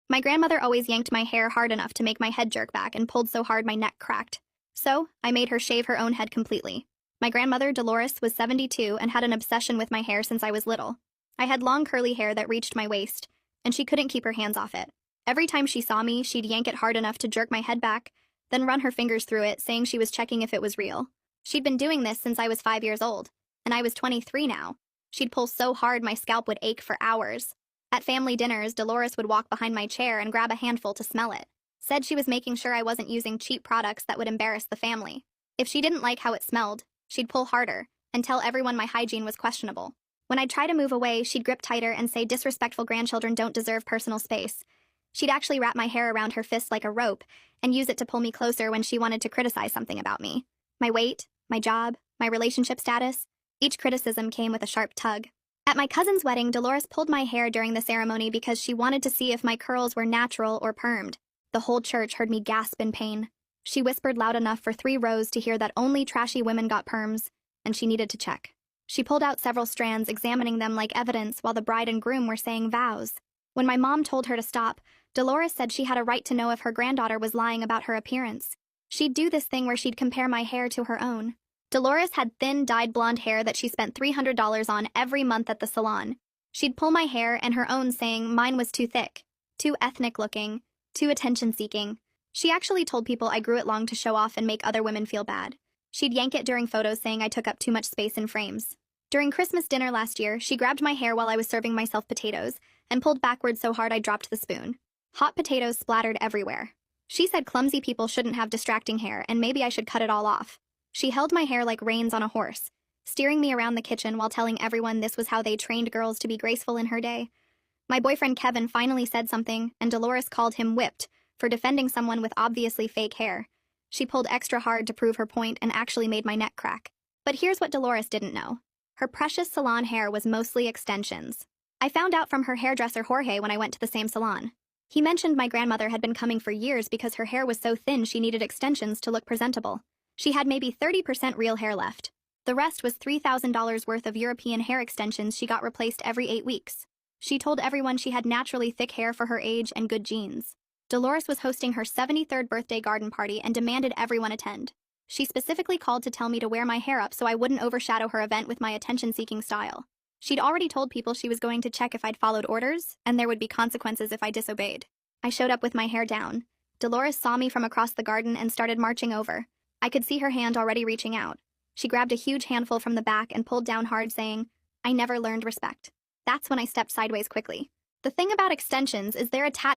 My grandmother always yanked my hair hard enough to make my head jerk back and pulled so hard my neck cracked. So, I made her shave her own head completely. My grandmother, Dolores, was 72 and had an obsession with my hair since I was little. I had long curly hair that reached my waist, and she couldn't keep her hands off it. Every time she saw me, she'd yank it hard enough to jerk my head back, then run her fingers through it, saying she was checking if it was real. She'd been doing this since I was 5 years old, and I was 23 now. She'd pull so hard my scalp would ache for hours. At family dinners, Dolores would walk behind my chair and grab a handful to smell it. Said she was making sure I wasn't using cheap products that would embarrass the family. If she didn't like how it smelled, she'd pull harder and tell everyone my hygiene was questionable. When I'd try to move away, she'd grip tighter and say disrespectful grandchildren don't deserve personal space. She'd actually wrap my hair around her fist like a rope and use it to pull me closer when she wanted to criticize something about me. My weight, my job, my relationship status, each criticism came with a sharp tug. At my cousin's wedding, Dolores pulled my hair during the ceremony because she wanted to see if my curls were natural or permed. The whole church heard me gasp in pain. She whispered loud enough for 3 rows to hear that only trashy women got perms, and she needed to check. She pulled out several strands, examining them like evidence while the bride and groom were saying vows. When my mom told her to stop, Dolores said she had a right to know if her granddaughter was lying about her appearance. She'd do this thing where she'd compare my hair to her own. Dolores had thin, dyed blonde hair that she spent $300 on every month at the salon. She'd pull my hair and her own, saying mine was too thick, too ethnic-looking, too attention-seeking. She actually told people I grew it long to show off and make other women feel bad. She'd yank it during photos, saying I took up too much space in frames. During Christmas dinner last year, she grabbed my hair while I was serving myself potatoes and pulled backwards so hard I dropped the spoon. Hot potatoes splattered everywhere. She said clumsy people shouldn't have distracting hair and maybe I should cut it all off. She held my hair like reins on a horse, steering me around the kitchen while telling everyone this was how they trained girls to be graceful in her day. My boyfriend Kevin finally said something, and Dolores called him whipped for defending someone with obviously fake hair. She pulled extra hard to prove her point and actually made my neck crack. But here's what Dolores didn't know. Her precious salon hair was mostly extensions. I found out from her hairdresser Jorge when I went to the same salon. He mentioned my grandmother had been coming for years because her hair was so thin she needed extensions to look presentable. She had maybe 30% real hair left. The rest was $3,000 worth of European hair extensions she got replaced every 8 weeks. She told everyone she had naturally thick hair for her age and good genes. Dolores was hosting her 73rd birthday garden party and demanded everyone attend. She specifically called to tell me to wear my hair up so I wouldn't overshadow her event with my attention-seeking style. She'd already told people she was going to check if I'd followed orders, and there would be consequences if I disobeyed. I showed up with my hair down. Dolores saw me from across the garden and started marching over. I could see her hand already reaching out. She grabbed a huge handful from the back and pulled down hard, saying, "I never learned respect." That's when I stepped sideways quickly. The thing about extensions is they're attached